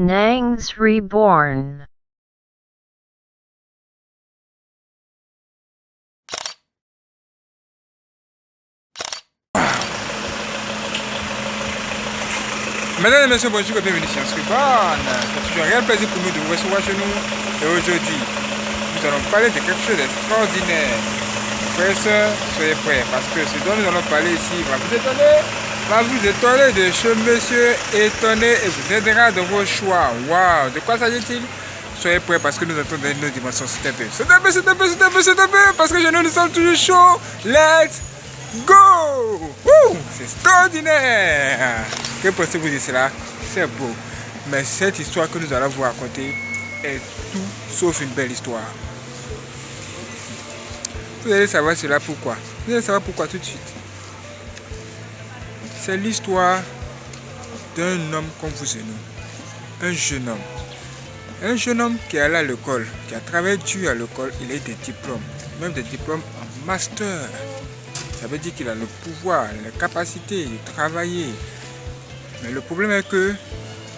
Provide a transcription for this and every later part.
Nangs Reborn. Mesdames et messieurs, bonjour et bienvenue sur Nangs Reborn. C'est toujours un réel plaisir pour nous de vous recevoir chez nous. Et aujourd'hui, nous allons parler de quelque chose d'extraordinaire. Frères et sœurs, soyez prêts parce que ce dont nous allons parler ici va vous étonner de ce monsieur étonné et vous aidera dans vos choix. Waouh, de quoi s'agit-il? Soyez prêts parce que nous allons donner nos dimensions. C'est un peu, parce que chez nous, nous sommes toujours chauds. Let's go! C'est extraordinaire! Que pensez-vous de cela? C'est beau. Mais cette histoire que nous allons vous raconter est tout sauf une belle histoire. Vous allez savoir cela pourquoi. Vous allez savoir pourquoi tout de suite. C'est l'histoire d'un homme comme vous et nous. Un jeune homme. Un jeune homme qui est allé à l'école, qui a travaillé dur à l'école, il a eu des diplômes, même des diplômes en master. Ça veut dire qu'il a le pouvoir, la capacité de travailler. Mais le problème est que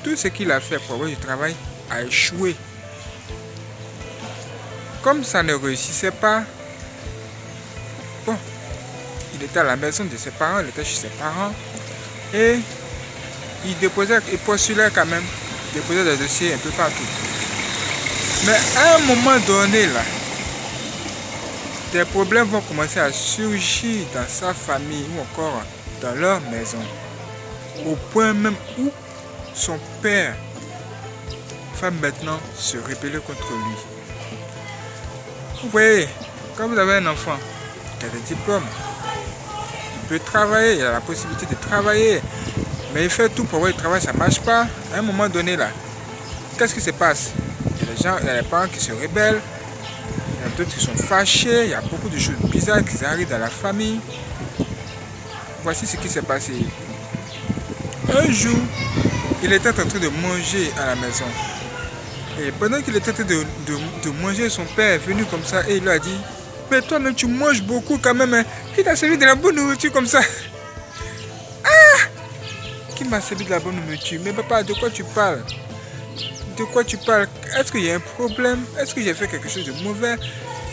tout ce qu'il a fait pour avoir du travail a échoué. Comme ça ne réussissait pas, bon, il était à la maison de ses parents, il était chez ses parents et il postulait quand même, il déposait des dossiers un peu partout. Mais à un moment donné là, des problèmes vont commencer à surgir dans sa famille ou encore dans leur maison. Au point même où son père va maintenant se rebeller contre lui. Vous voyez, quand vous avez un enfant qui a des diplômes, il peut travailler, il a la possibilité de travailler, mais il fait tout pour avoir du travail, ça ne marche pas. À un moment donné là, qu'est-ce qui se passe? Il y a des parents qui se rebellent, il y a d'autres qui sont fâchés, il y a beaucoup de choses bizarres qui arrivent dans la famille. Voici ce qui s'est passé. Un jour, il était en train de manger à la maison. Et pendant qu'il était en train de manger, son père est venu comme ça et il lui a dit: mais toi-même tu manges beaucoup quand même, hein? Qui t'a servi de la bonne nourriture comme ça? Ah! Qui m'a servi de la bonne nourriture? Mais papa, de quoi tu parles? De quoi tu parles? Est-ce qu'il y a un problème? Est-ce que j'ai fait quelque chose de mauvais?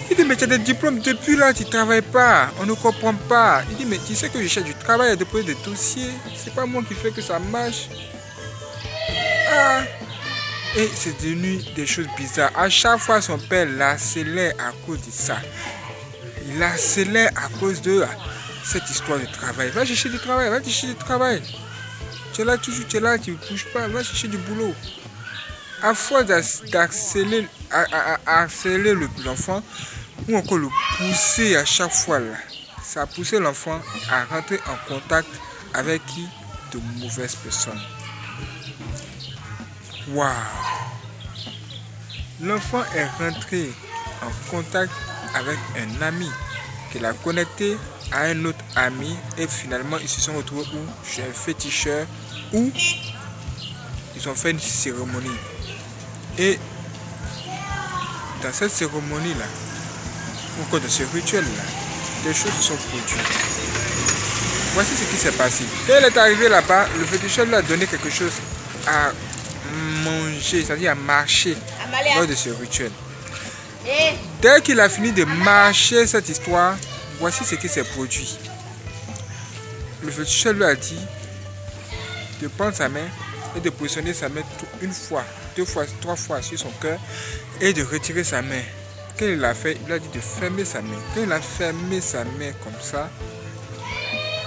Il dit: mais tu as des diplômes depuis là, tu ne travailles pas, on ne comprend pas. Il dit: mais tu sais que je cherche du travail à déposer des dossiers, c'est pas moi qui fais que ça marche. Ah! Et c'est devenu des choses bizarres. À chaque fois, son père l'harcelait à cause de ça. Il harcelait à cause de cette histoire de travail. Va chercher du travail, va chercher du travail. Tu es là toujours, tu es là, tu ne bouges pas, va chercher du boulot. À force d'harceler l'enfant, ou encore le pousser à chaque fois là, ça a poussé l'enfant à rentrer en contact avec qui? De mauvaises personnes. Waouh! L'enfant est rentré en contact avec un ami qui l'a connecté à un autre ami et finalement ils se sont retrouvés chez un féticheur où ils ont fait une cérémonie. Et dans cette cérémonie là, ou encore dans ce rituel là, des choses se sont produites. Voici ce qui s'est passé. Quand elle est arrivée là-bas, le féticheur lui a donné quelque chose à manger, c'est-à-dire à marcher lors de ce rituel. Dès qu'il a fini de marcher cette histoire, voici ce qui s'est produit. Le féticheur lui a dit de prendre sa main et de positionner sa main une fois, deux fois, trois fois sur son cœur et de retirer sa main. Quand il l'a fait, il a dit de fermer sa main. Quand il a fermé sa main comme ça,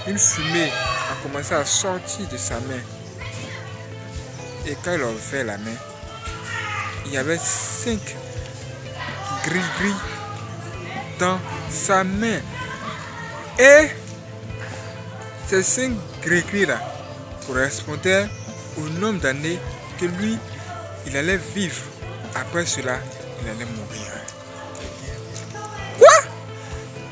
une fumée a commencé à sortir de sa main. Et quand il a ouvert la main, il y avait 5 gris-gris dans sa main. Et ces 5 gris-gris là correspondaient au nombre d'années que lui, il allait vivre. Après cela, il allait mourir. Quoi?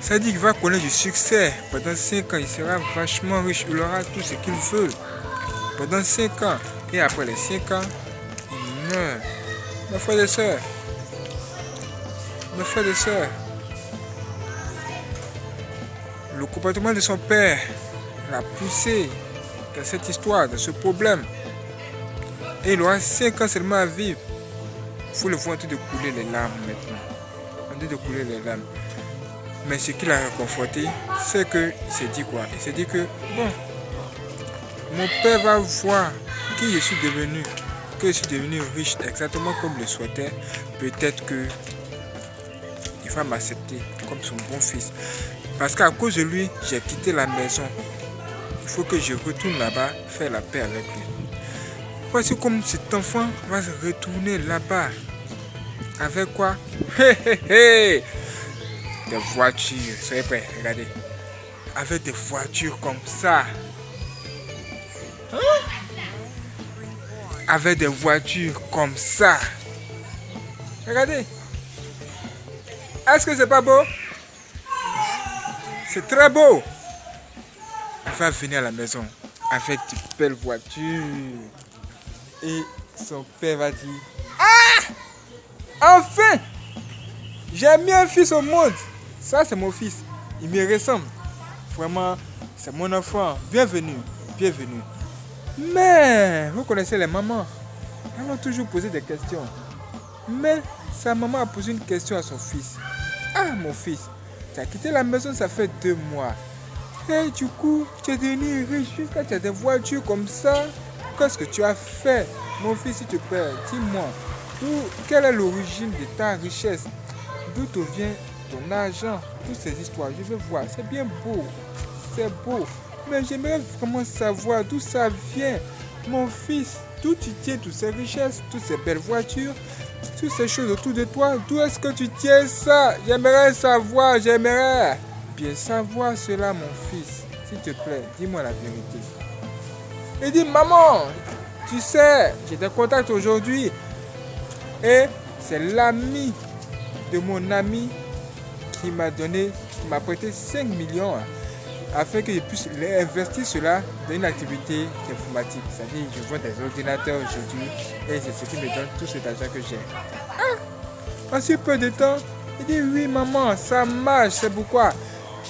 Ça dit qu'il va connaître du succès. Pendant 5 ans, il sera vachement riche. Il aura tout ce qu'il veut. Pendant 5 ans. Et après les 5 ans, il meurt. Mes frères et sœurs. Mes frères et sœurs. Le comportement de son père l'a poussé dans cette histoire, dans ce problème. Et il aura 5 ans seulement à vivre. Il faut le voir en train de couler les larmes maintenant. En train de couler les larmes. Mais ce qui l'a réconforté, c'est qu'il s'est dit quoi? Il s'est dit que, bon, mon père va voir qui je suis devenu. Que je suis devenu riche exactement comme je le souhaitais. Peut-être que il va m'accepter comme son bon fils. Parce qu'à cause de lui, j'ai quitté la maison. Il faut que je retourne là-bas, faire la paix avec lui. Voici comme cet enfant va se retourner là-bas. Avec quoi? Des voitures. Soyez prêts, regardez. Avec des voitures comme ça. Hein? Avec des voitures comme ça. Regardez. Est-ce que c'est pas beau? C'est très beau. Il va venir à la maison avec de belles voitures. Et son père va dire: ah! Enfin! J'ai mis un fils au monde. Ça, c'est mon fils. Il me ressemble. Vraiment, c'est mon enfant. Bienvenue. Bienvenue. Mais, vous connaissez les mamans. Elles vont toujours poser des questions. Mais, sa maman a posé une question à son fils. Ah, mon fils, tu as quitté la maison, ça fait 2 mois. Et du coup, tu es devenu riche jusqu'à tu as des voitures comme ça. Qu'est-ce que tu as fait? Mon fils, s'il te plaît, dis-moi. Quelle est l'origine de ta richesse? D'où te vient ton argent? Toutes ces histoires, je veux voir. C'est bien beau. C'est beau. Mais j'aimerais vraiment savoir d'où ça vient. Mon fils, d'où tu tiens toutes ces richesses, toutes ces belles voitures, toutes ces choses autour de toi. D'où est-ce que tu tiens ça? J'aimerais savoir, j'aimerais bien savoir cela, mon fils. S'il te plaît, dis-moi la vérité. Il dit: maman, tu sais, j'ai des contacts aujourd'hui. Et c'est l'ami de mon ami qui m'a prêté 5 millions afin que je puisse investir cela dans une activité informatique. C'est-à-dire, je vends des ordinateurs aujourd'hui et c'est ce qui me donne tout cet argent que j'ai. En si peu de temps, il dit: oui maman, ça marche, c'est pourquoi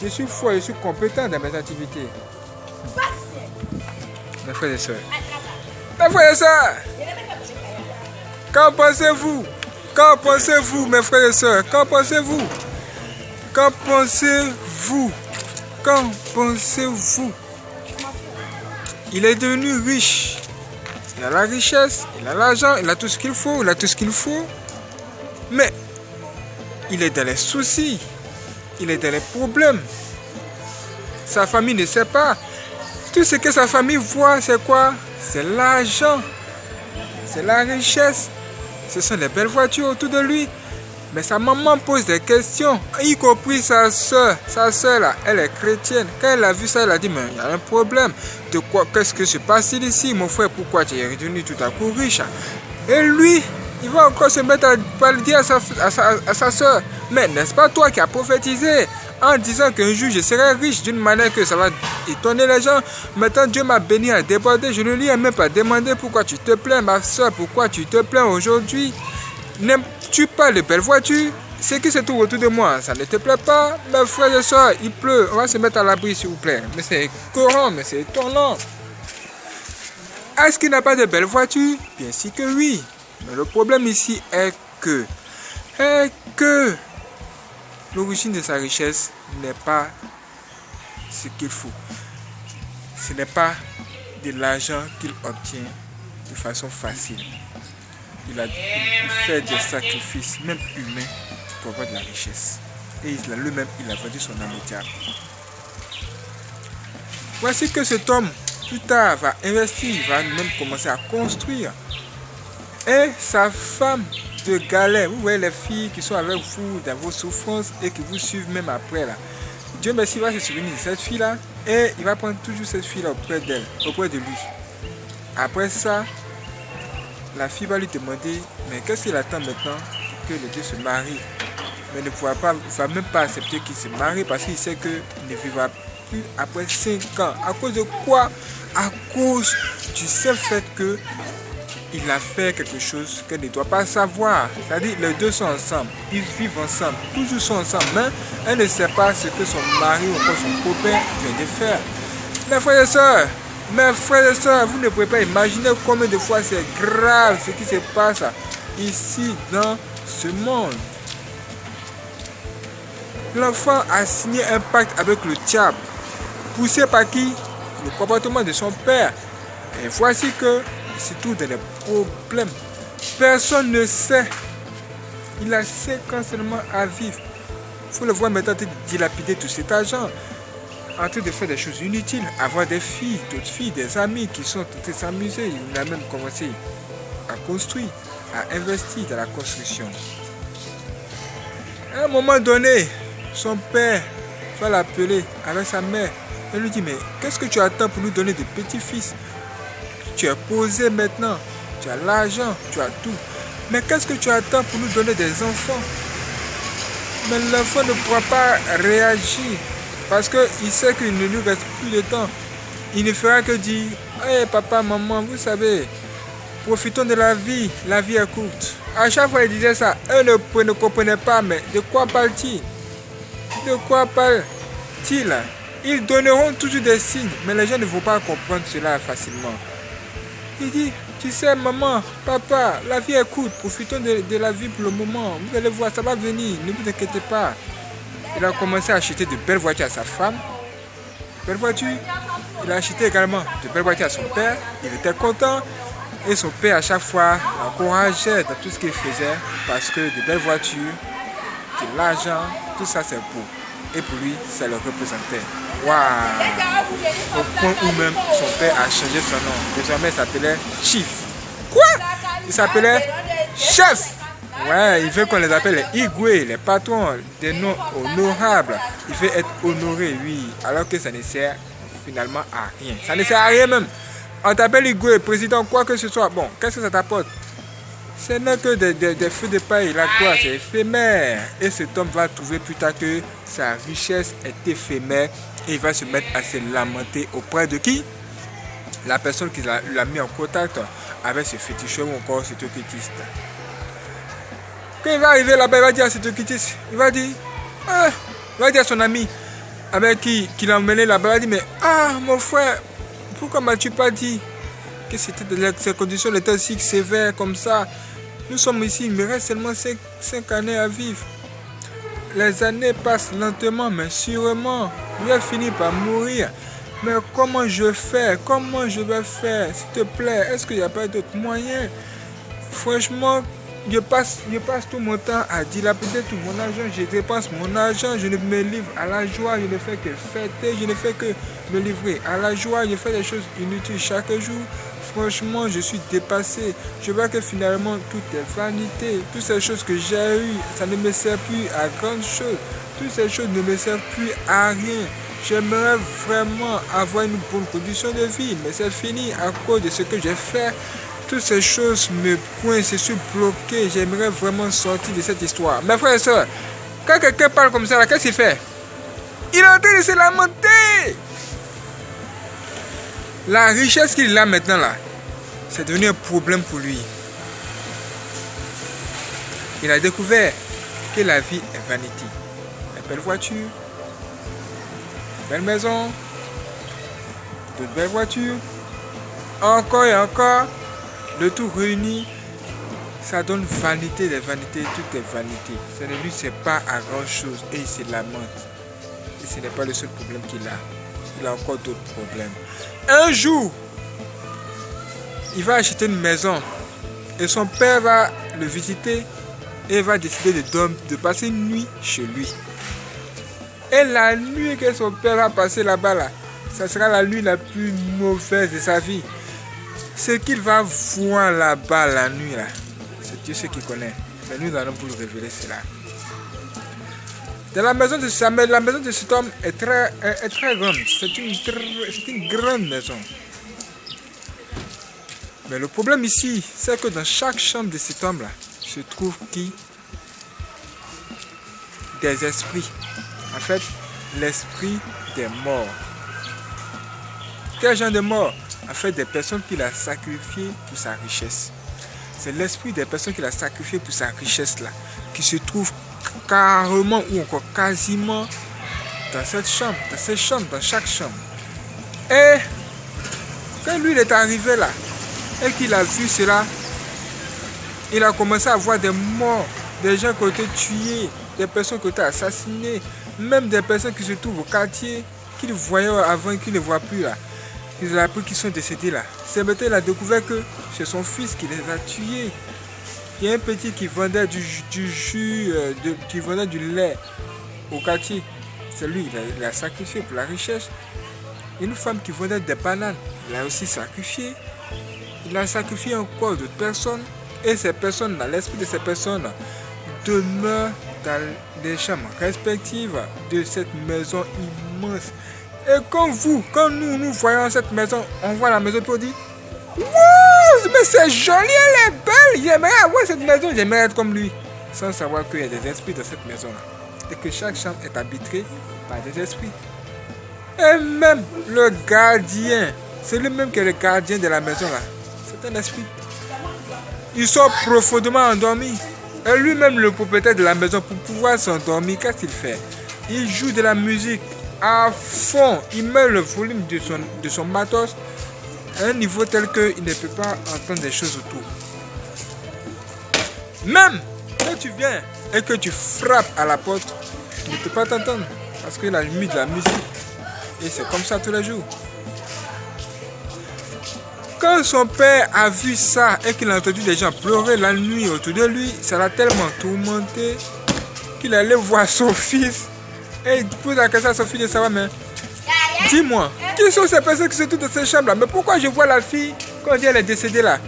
je suis fort, je suis compétent dans mes activités. Mes frères et sœurs, qu'en pensez-vous? Qu'en pensez-vous, mes frères et sœurs? Qu'en pensez-vous? Qu'en pensez-vous? Qu'en pensez-vous? Il est devenu riche. Il a la richesse, il a l'argent, il a tout ce qu'il faut, Mais il est dans les soucis. Il est dans les problèmes. Sa famille ne sait pas. Tout ce que sa famille voit, c'est quoi? C'est l'argent. C'est la richesse. Ce sont les belles voitures autour de lui. Mais sa maman pose des questions, y compris sa soeur. Sa soeur là, elle est chrétienne. Quand elle a vu ça, elle a dit: mais il y a un problème. De quoi? Qu'est-ce que se passe ici, mon frère? Pourquoi tu es devenu tout à coup riche? Et lui, il va encore se mettre à le dire à sa soeur: mais n'est-ce pas toi qui as prophétisé en disant qu'un jour je serai riche d'une manière que ça va étonner les gens? Maintenant Dieu m'a béni à déborder. Je ne lui ai même pas demandé pourquoi tu te plains, ma soeur. Pourquoi tu te plains aujourd'hui? N'aimes-tu pas les belles voitures? Ce qui se trouve autour de moi, ça ne te plaît pas? Mes frères et soeurs, il pleut. On va se mettre à l'abri, s'il vous plaît. Mais c'est courant, mais c'est étonnant. Est-ce qu'il n'a pas de belles voitures? Bien sûr que oui. Mais le problème ici est que l'origine de sa richesse n'est pas ce qu'il faut. Ce n'est pas de l'argent qu'il obtient de façon facile. Il a fait des sacrifices, même humains, pour avoir de la richesse. Et lui-même, il a vendu son âme au diable. Voici que cet homme, plus tard, va investir, il va même commencer à construire. Et sa femme de galère, vous voyez les filles qui sont avec vous dans vos souffrances et qui vous suivent même après là. Dieu merci va se souvenir de cette fille là et il va prendre toujours cette fille là auprès d'elle, auprès de lui. Après ça, la fille va lui demander: mais qu'est-ce qu'il attend maintenant pour que les deux se marient? Mais il ne va même pas accepter qu'il se marie parce qu'il sait qu'il ne vivra plus après 5 ans. À cause de quoi? À cause du seul fait que il a fait quelque chose qu'elle ne doit pas savoir. C'est-à-dire les deux sont ensemble, ils vivent ensemble, toujours sont ensemble, mais elle ne sait pas ce que son mari ou son copain vient de faire. Mes frères et sœurs, Mes frères et sœurs, vous ne pouvez pas imaginer combien de fois c'est grave ce qui se passe ici dans ce monde. L'enfant a signé un pacte avec le diable, poussé par qui? Le comportement de son père. Et voici que c'est tout dans les problèmes. Personne ne sait. Il a 5 ans seulement à vivre. Il faut le voir maintenant dilapider tout cet argent, en train de faire des choses inutiles, avoir des filles, d'autres filles, des amis qui sont en train de s'amuser. Il a même commencé à construire, à investir dans la construction. À un moment donné, son père va l'appeler avec sa mère. Elle lui dit, mais qu'est-ce que tu attends pour nous donner des petits-fils? Tu es posé maintenant, tu as l'argent, tu as tout. Mais qu'est-ce que tu attends pour nous donner des enfants? Mais l'enfant ne pourra pas réagir parce qu'il sait qu'il ne lui reste plus de temps. Il ne fera que dire, hey, papa, maman, vous savez, profitons de la vie est courte. À chaque fois il disait ça, eux ne comprenaient pas, mais de quoi parle-t-il? De quoi parle-t-il? Ils donneront toujours des signes, mais les gens ne vont pas comprendre cela facilement. Il dit, tu sais maman, papa, la vie est courte, profitons de la vie pour le moment. Vous allez voir, ça va venir, ne vous inquiétez pas. Il a commencé à acheter de belles voitures à sa femme, de belles voitures. Il a acheté également de belles voitures à son père. Il était content. Et son père à chaque fois l'encourageait dans tout ce qu'il faisait parce que de belles voitures, de l'argent, tout ça c'est beau. Et pour lui, ça le représentait. Waouh! Au point où même son père a changé son nom. Désormais, il s'appelait Chief. Quoi? Il s'appelait Chef. Ouais, il veut qu'on les appelle les Igwe, les patrons, des noms honorables. Il veut être honoré, oui. Alors que ça ne sert finalement à rien. Ça ne sert à rien même. On t'appelle Igwe, président, quoi que ce soit. Bon, qu'est-ce que ça t'apporte? Ce n'est que des feux de paille, là quoi, c'est éphémère. Et cet homme va trouver plus tard que sa richesse est éphémère et il va se mettre à se lamenter auprès de qui? La personne qui l'a mis en contact avec ce féticheur ou encore ce toquetiste. Quand il va arriver là-bas, il va dire à ce toquetiste, il va dire à son ami avec qui l'a emmené là-bas, il va dire, mais mon frère, pourquoi m'as-tu pas dit que ces conditions étaient si sévères comme ça? Nous sommes ici, il me reste seulement 5 années à vivre. Les années passent lentement, mais sûrement. Je vais finir par mourir. Mais comment je fais? Comment je vais faire? S'il te plaît, est-ce qu'il n'y a pas d'autre moyen? Franchement, je passe tout mon temps à dilapider tout mon argent. Je dépense mon argent, je ne me livre à la joie. Je ne fais que fêter, je ne fais que me livrer à la joie. Je fais des choses inutiles chaque jour. Franchement, je suis dépassé. Je vois que finalement, tout est vanité. Toutes ces choses que j'ai eues, ça ne me sert plus à grand chose. Toutes ces choses ne me servent plus à rien. J'aimerais vraiment avoir une bonne condition de vie, mais c'est fini à cause de ce que j'ai fait. Toutes ces choses me coincent, je suis bloqué. J'aimerais vraiment sortir de cette histoire. Mes frères et sœurs, quand quelqu'un parle comme ça, qu'est-ce qu'il fait? Il est en train de se lamenter. La richesse qu'il a maintenant là, c'est devenu un problème pour lui. Il a découvert que la vie est vanité. Une belle voiture, une belle maison, de belles voitures, encore et encore, le tout réuni, ça donne vanité des vanités, tout est vanité. Ça ne lui sert pas à grand chose et il se lamente. Et ce n'est pas le seul problème qu'il a. Il a encore d'autres problèmes. Un jour, il va acheter une maison et son père va le visiter et va décider de passer une nuit chez lui. Et la nuit que son père va passer là-bas, là, ça sera la nuit la plus mauvaise de sa vie. Ce qu'il va voir là-bas la nuit, là, c'est Dieu ce qui connaît. Mais nous allons vous le révéler cela. Dans la maison de cet homme est très grande. C'est une grande maison. Mais le problème ici, c'est que dans chaque chambre de cet homme-là, se trouve qui? Des esprits. En fait, l'esprit des morts. Quel genre de mort? En fait, des personnes qu'il a sacrifiées pour sa richesse. C'est l'esprit des personnes qu'il a sacrifiées pour sa richesse là, qui se trouve carrément ou encore quasiment dans cette chambre, dans ces chambres, dans chaque chambre. Et Quand lui il est arrivé là, et qu'il a vu cela, il a commencé à voir des morts, des gens qui ont été tués, des personnes qui ont été assassinées, même des personnes qui se trouvent au quartier, qu'il voyait avant et qu'il ne voit plus là. Il a appris qu'ils sont décédés là. C'est maintenant qu'il a découvert que c'est son fils qui les a tués. Il y a un petit qui vendait du jus, qui vendait du lait au quartier. C'est lui, il a sacrifié pour la richesse. Une femme qui vendait des bananes, il a aussi sacrifié. Il a sacrifié encore d'autres personnes. Et ces personnes-là, l'esprit de ces personnes demeure dans les chambres respectives de cette maison immense. Et quand nous voyons cette maison, on voit la maison et on dit wow, mais c'est joli, elle est belle, j'aimerais avoir cette maison, j'aimerais être comme lui. Sans savoir qu'il y a des esprits dans cette maison-là. Et que chaque chambre est habitée par des esprits. Et même le gardien, c'est lui-même qui est le gardien de la maison-là. C'est un esprit. Ils sont profondément endormis. Et lui-même, le propriétaire de la maison, pour pouvoir s'endormir, qu'est-ce qu'il fait? Il joue de la musique à fond. Il met le volume de son matos à un niveau tel qu'il ne peut pas entendre des choses autour. Même quand tu viens et que tu frappes à la porte, il ne peut pas t'entendre parce qu'il a mis de la musique. Et c'est comme ça tous les jours. Quand son père a vu ça et qu'il a entendu des gens pleurer la nuit autour de lui, ça l'a tellement tourmenté qu'il allait voir son fils. Et il pose la question à son fils de savoir, mais dis-moi, qui sont ces personnes qui se trouvent dans cette chambre là? Mais pourquoi je vois la fille quand elle est décédée là,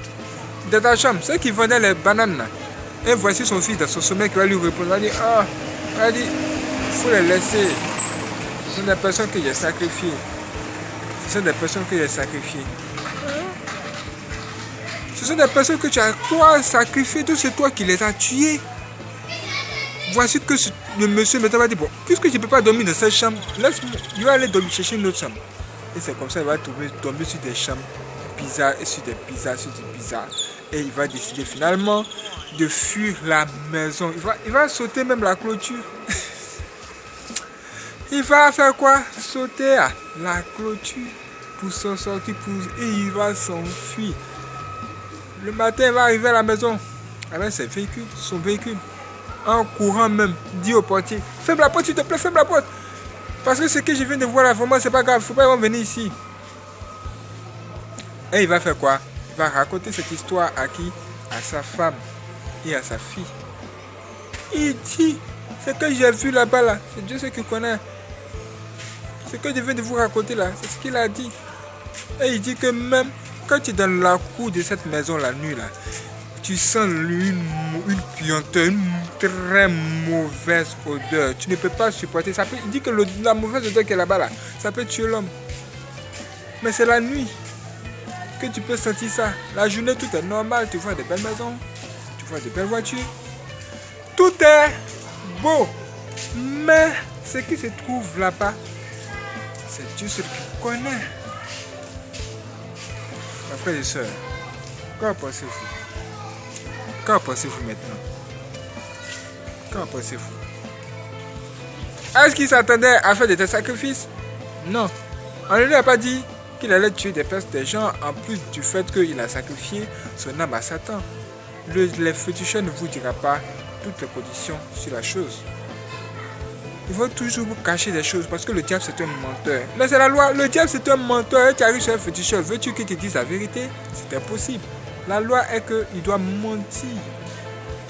dans ta chambre, ceux qui vendaient les bananes là? Et voici son fils dans son sommeil qui va lui répondre. Il va dire, il faut les laisser. Ce sont des personnes que j'ai sacrifiées. Ce sont des personnes que j'ai sacrifiées. Ce sont des personnes que tu as toi sacrifiées, tout c'est toi qui les as tuées. Voici que le monsieur maintenant va dire, bon, puisque je ne peux pas dormir dans cette chambre, laisse-moi, je vais aller dormir, chercher une autre chambre. Et c'est comme ça qu'il va tomber sur des chambres bizarres et sur des bizarres, Et il va décider finalement de fuir la maison. Il va sauter même la clôture. Il va faire quoi? Sauter à la clôture pour s'en sortir et il va s'enfuir. Le matin, il va arriver à la maison avec son véhicule. En courant même, dit au portier, ferme la porte s'il te plaît, ferme la porte. Parce que ce que je viens de voir là, vraiment c'est pas grave, il ne faut pas venir ici. Et il va faire quoi? Il va raconter cette histoire à qui? À sa femme et à sa fille. Il dit, ce que j'ai vu là-bas là, c'est Dieu qui connaît. Ce que je viens de vous raconter là, c'est ce qu'il a dit. Et il dit que même quand tu es dans la cour de cette maison la nuit là, tu sens une puanteur, une très mauvaise odeur. Tu ne peux pas supporter. Il dit que la mauvaise odeur qui est là-bas, là, ça peut tuer l'homme. Mais c'est la nuit que tu peux sentir ça. La journée, tout est normal. Tu vois des belles maisons, tu vois des belles voitures. Tout est beau. Mais ce qui se trouve là-bas, c'est Dieu seul qui connaît. Mes frères et sœurs, qu'en pensez-vous? Qu'en pensez-vous maintenant? Qu'en pensez-vous? Est-ce qu'il s'attendait à faire des sacrifices? Non. On ne lui a pas dit qu'il allait tuer des gens en plus du fait qu'il a sacrifié son âme à Satan. Les féticheurs ne vous dira pas toutes les conditions sur la chose. Ils vont toujours vous cacher des choses parce que le diable c'est un menteur. Mais c'est la loi, le diable c'est un menteur. Tu arrives sur un féticheur, veux-tu qu'il te dise la vérité? C'est impossible. La loi est qu'il doit mentir.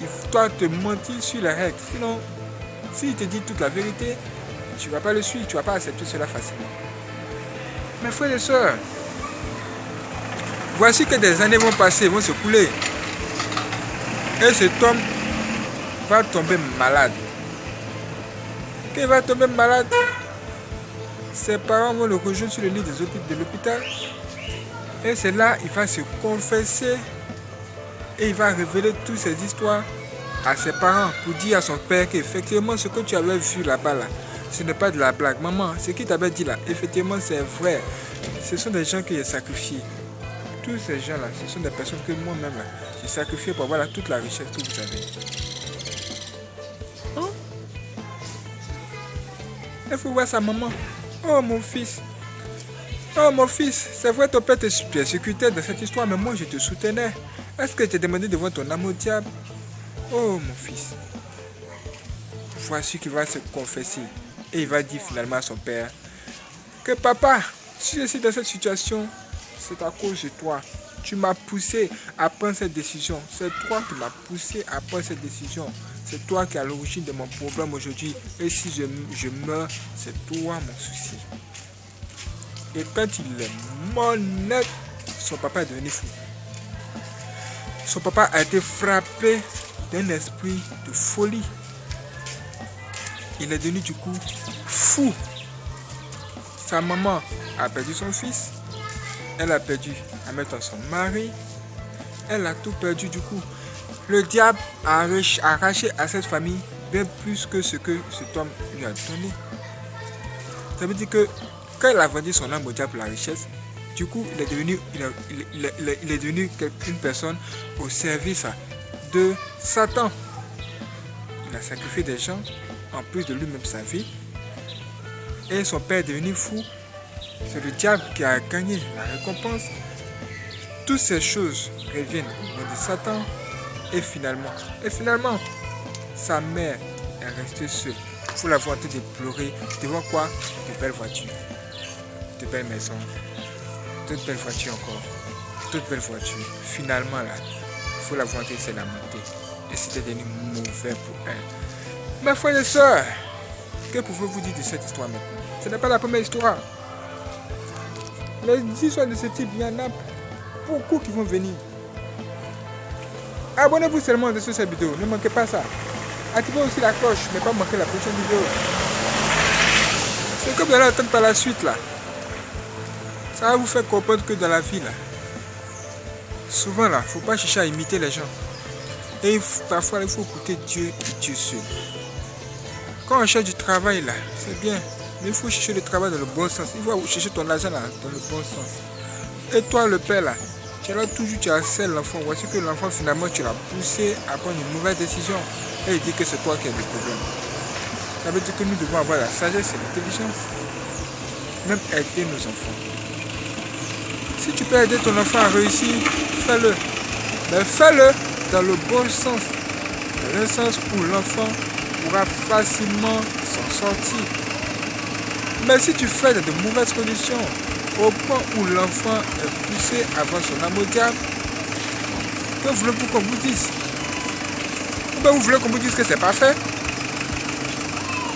Il doit te mentir sur les règles. Sinon, s'il te dit toute la vérité, tu ne vas pas le suivre, tu ne vas pas accepter cela facilement. Mes frères et sœurs, voici que des années vont passer, vont se couler. Et cet homme va tomber malade. Quand il va tomber malade, ses parents vont le rejoindre sur le lit de l'hôpital. Et c'est là qu'il va se confesser et il va révéler toutes ces histoires à ses parents pour dire à son père qu'effectivement ce que tu avais vu là-bas, là, ce n'est pas de la blague. Maman, ce qu'il t'avait dit là, effectivement c'est vrai. Ce sont des gens que j'ai sacrifiés. Tous ces gens-là, ce sont des personnes que moi-même j'ai sacrifiées pour avoir toute la richesse que vous avez. Hein? Il faut voir sa maman. Oh mon fils. Oh mon fils, c'est vrai ton père te persécutait dans cette histoire, mais moi je te soutenais. Est-ce que je t'ai demandé devant ton âme au diable? Oh mon fils, voici qu'il va se confesser et il va dire finalement à son père que papa, si je suis dans cette situation, c'est à cause de toi. Tu m'as poussé à prendre cette décision. C'est toi qui m'as poussé à prendre cette décision. C'est toi qui es à l'origine de mon problème aujourd'hui. Et si je meurs, c'est toi mon souci. Et quand il est mort net, son papa est devenu fou. Son papa a été frappé d'un esprit de folie. Il est devenu du coup fou. Sa maman a perdu son fils. Elle a perdu Hamilton, son mari. Elle a tout perdu du coup. Le diable a arraché à cette famille bien plus que ce que cet homme lui a donné. Ça veut dire que quand il a vendu son âme au diable pour la richesse, du coup il est devenu une personne au service de Satan. Il a sacrifié des gens en plus de lui-même sa vie. Et son père est devenu fou. C'est le diable qui a gagné la récompense. Toutes ces choses reviennent au nom de Satan. Et finalement, sa mère est restée seule. Pour la voir en train de pleurer devant quoi? De belles voitures, de belles maisons, d'autres belles voitures encore, d'autres belles voitures. Finalement là, il faut la voir en train de se lamenter. Et c'était devenu mauvais pour elle. Mes frères et sœurs, que pouvez-vous dire de cette histoire maintenant? Ce n'est pas la première histoire. Les histoires de ce type, il y en a beaucoup qui vont venir. Abonnez-vous seulement sur cette vidéo, ne manquez pas ça. Activez aussi la cloche, mais pas manquer la prochaine vidéo. C'est que vous allez attendre par la suite là. Ça va vous faire comprendre que dans la vie là, souvent là, il ne faut pas chercher à imiter les gens. Et parfois il faut écouter Dieu et Dieu seul. Quand on cherche du travail là, c'est bien. Mais il faut chercher le travail dans le bon sens. Il faut chercher ton argent là, dans le bon sens. Et toi le père là, tu harcèles l'enfant. Voici que l'enfant finalement tu l'as poussé à prendre une mauvaise décision. Et il dit que c'est toi qui as des problèmes. Ça veut dire que nous devons avoir la sagesse et l'intelligence. Même aider nos enfants. Si tu peux aider ton enfant à réussir, fais-le. Mais fais-le dans le bon sens. Dans le sens où l'enfant pourra facilement s'en sortir. Mais si tu fais dans de mauvaises conditions, au point où l'enfant est poussé à avoir son âme au diable, que voulez-vous qu'on vous dise? Ou bien vous voulez qu'on vous dise que c'est pas fait?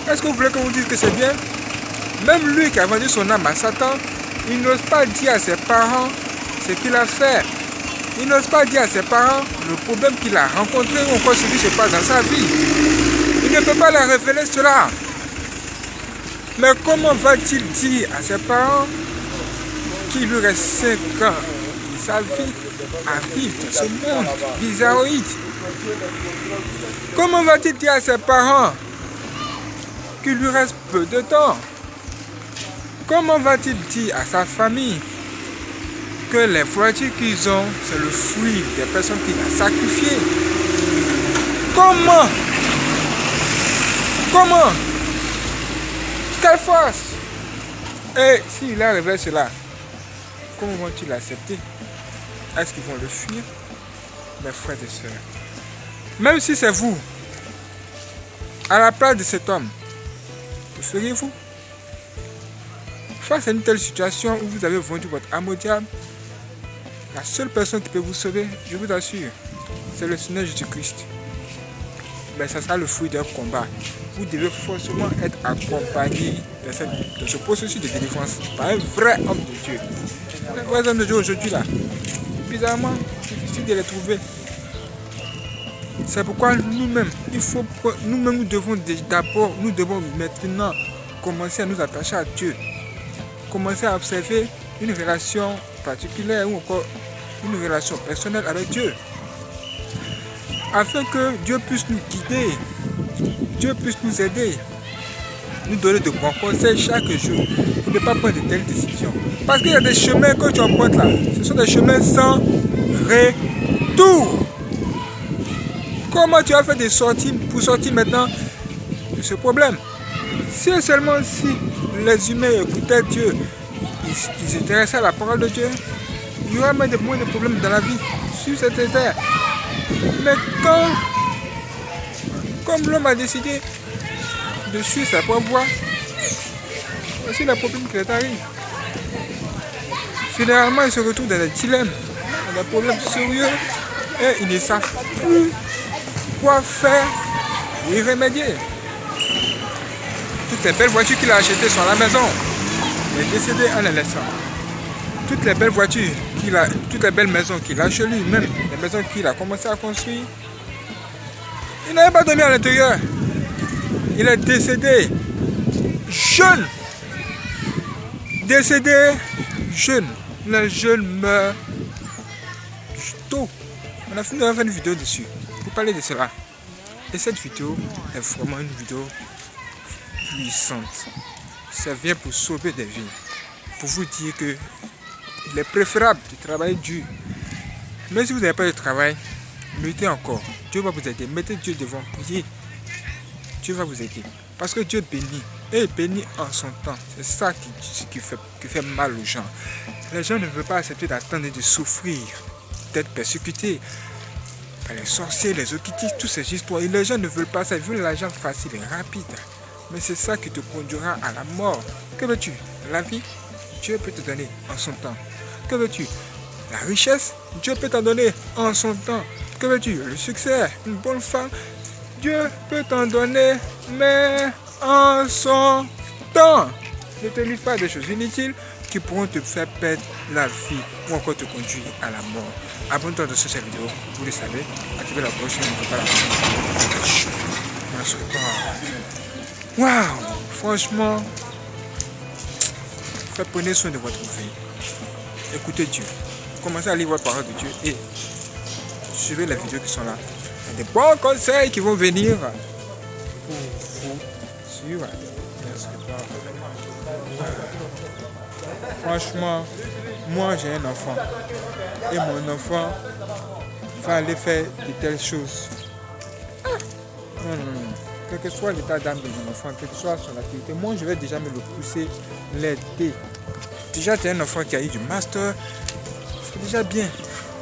Est-ce que vous voulez qu'on vous dise que c'est bien? Même lui qui a vendu son âme à Satan, il n'ose pas dire à ses parents ce qu'il a fait. Il n'ose pas dire à ses parents le problème qu'il a rencontré ou encore ce qui se passe dans sa vie. Il ne peut pas leur révéler cela. Mais comment va-t-il dire à ses parents qu'il lui reste 5 ans de sa vie à vivre dans ce monde bizarroïde? Comment va-t-il dire à ses parents qu'il lui reste peu de temps? Comment va-t-il dire à sa famille que les voitures qu'ils ont, c'est le fruit des personnes qu'il a sacrifiées? Comment? Quelle force? Et s'il a révélé cela, comment vont-ils l'accepter? Est-ce qu'ils vont le fuir? Mes frères et sœurs, même si c'est vous, à la place de cet homme, que feriez-vous? Face à une telle situation où vous avez vendu votre âme au diable, la seule personne qui peut vous sauver, je vous assure, c'est le Seigneur Jésus-Christ. Mais ça sera le fruit d'un combat. Vous devez forcément être accompagné de ce processus de délivrance par un vrai homme de Dieu. Les vrais hommes de Dieu aujourd'hui là, bizarrement, difficile de les trouver. C'est pourquoi nous-mêmes, nous devons maintenant commencer à nous attacher à Dieu. Commencer à observer une relation particulière ou encore une relation personnelle avec Dieu. Afin que Dieu puisse nous guider, Dieu puisse nous aider, nous donner de bons conseils chaque jour pour ne pas prendre de telles décisions. Parce qu'il y a des chemins que tu empruntes là, ce sont des chemins sans retour. Comment tu as fait des sorties pour sortir maintenant de ce problème? Si seulement si les humains écoutaient Dieu, ils s'intéressaient à la parole de Dieu, il y aura moins de problèmes dans la vie sur cette terre. Mais quand, comme l'homme a décidé de suivre sa propre voie, voici les problèmes qui arrivent. Finalement, ils se retrouvent dans des dilemmes, dans des problèmes sérieux, et ils ne savent plus quoi faire pour y remédier. Toutes les belles voitures qu'il a achetées sont à la maison. Il est décédé en les laissant. Toutes les belles voitures toutes les belles maisons qu'il a chez lui, même les maisons qu'il a commencé à construire, il n'avait pas dormi à l'intérieur. Il est décédé jeune. Décédé jeune. Les jeunes meurent tôt. On a fait une vidéo dessus pour parler de cela. Et cette vidéo est vraiment une vidéo puissante. Ça vient pour sauver des vies. Pour vous dire que il est préférable de travailler dur. Même si vous n'avez pas de travail, luttez encore. Dieu va vous aider. Mettez Dieu devant, priez. Dieu va vous aider. Parce que Dieu bénit. Et il bénit en son temps. C'est ça qui fait mal aux gens. Les gens ne veulent pas accepter d'attendre de souffrir, d'être persécutés par les sorciers, les occultistes, toutes ces histoires. Et les gens ne veulent pas ça. Ils veulent l'argent facile et rapide. Mais c'est ça qui te conduira à la mort. Que veux-tu? La vie, Dieu peut te donner en son temps. Que veux-tu? La richesse, Dieu peut t'en donner en son temps. Que veux-tu? Le succès, une bonne femme, Dieu peut t'en donner, mais en son temps. Ne te livre pas des choses inutiles qui pourront te faire perdre la vie ou encore te conduire à la mort. Abonne-toi sur cette vidéo, vous le savez. Activez la cloche, ne pas la prochaine. Waouh! Franchement, prenez soin de votre vie. Écoutez Dieu. Commencez à lire votre parole de Dieu et suivez les vidéos qui sont là. Il y a des bons conseils qui vont venir pour vous suivre. Franchement, moi j'ai un enfant et mon enfant va aller faire de telles choses. Non. Quel que soit l'état d'âme de mon enfant, quelle que soit son activité, moi je vais déjà me le pousser, l'aider. Déjà tu es un enfant qui a eu du master, c'est déjà bien.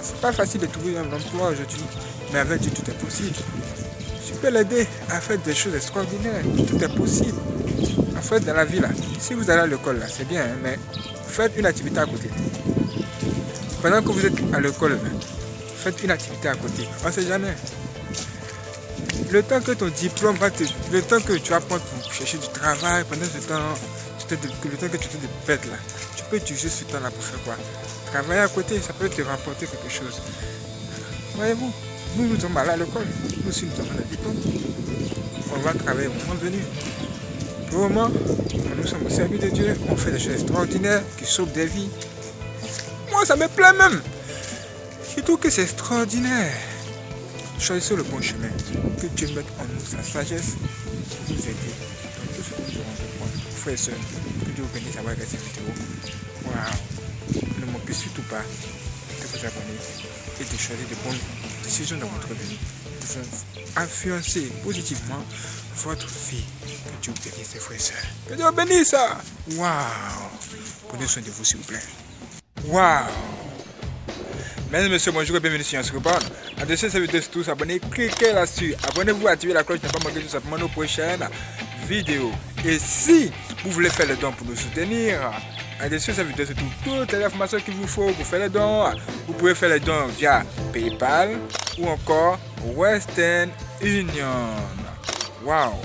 C'est pas facile de trouver un emploi aujourd'hui, mais avec Dieu tout est possible. Je peux l'aider à faire des choses extraordinaires, tout est possible. En fait dans la vie là, si vous allez à l'école là, c'est bien, hein, mais faites une activité à côté. Pendant que vous êtes à l'école, faites une activité à côté, on ne sait jamais. Le temps que ton diplôme va le temps que tu vas prendre pour chercher du travail, pendant ce temps, le temps que tu te bêtes là, tu peux utiliser ce temps là pour faire quoi? Travailler à côté, ça peut te rapporter quelque chose. Voyez-vous, nous sommes allés à l'école, nous aussi nous avons le diplôme. On va travailler au moment venu. Pour le moment, nous sommes au service de Dieu, on fait des choses extraordinaires qui sauvent des vies. Moi ça me plaît même. Je trouve que c'est extraordinaire. Choisissez le bon chemin. Que Dieu mette en nous sa sagesse pour nous aider dans tout ce que nous devons comprendre. Frères et sœurs, que Dieu vous bénisse à voir cette vidéo. Waouh! Ne manquez surtout pas de vous abonner et de choisir de bonnes décisions dans votre vie. Vous influencer positivement votre vie. Que Dieu vous bénisse, frères et sœurs. Que Dieu vous bénisse! Waouh! Prenez soin de vous, s'il vous plaît. Waouh! Mesdames et messieurs, bonjour et bienvenue sur Yansreborn. Adressez cette vidéo tous, abonnez, cliquez là-dessus. Abonnez-vous, activez la cloche pour ne pas manquer tout simplement nos prochaines vidéos. Et si vous voulez faire le don pour nous soutenir, adressez cette vidéo surtout toutes les informations qu'il vous faut pour faire les dons. Vous pouvez faire les dons via PayPal ou encore Western Union. Waouh!